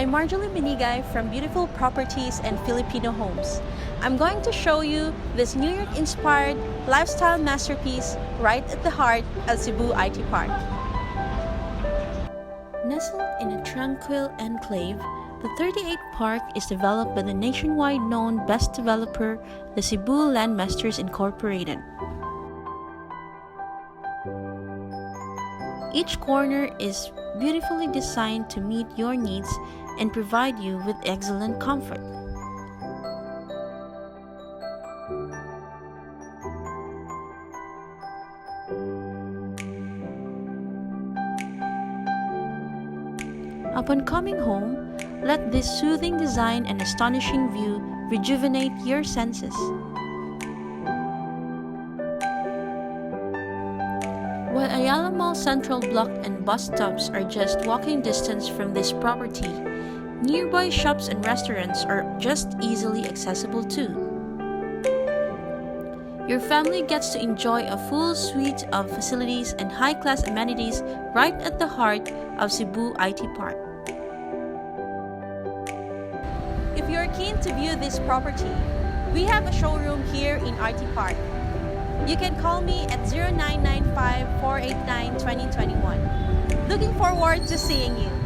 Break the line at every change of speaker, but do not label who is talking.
I'm Marjulie Benigay from Beautiful Properties and Filipino Homes. I'm going to show you this New York-inspired lifestyle masterpiece right at the heart of Cebu IT Park. Nestled in a tranquil enclave, the 38 Park is developed by the nationwide known best developer, the Cebu Landmasters Incorporated. Each corner is beautifully designed to meet your needs and provide you with excellent comfort. Upon coming home, let this soothing design and astonishing view rejuvenate your senses. While Ayala Mall Central Block and bus stops are just walking distance from this property, nearby shops and restaurants are just easily accessible too. Your family gets to enjoy a full suite of facilities and high-class amenities right at the heart of Cebu IT Park. If you're keen to view this property, we have a showroom here in IT Park. You can call me at 0995-489-2021. Looking forward to seeing you.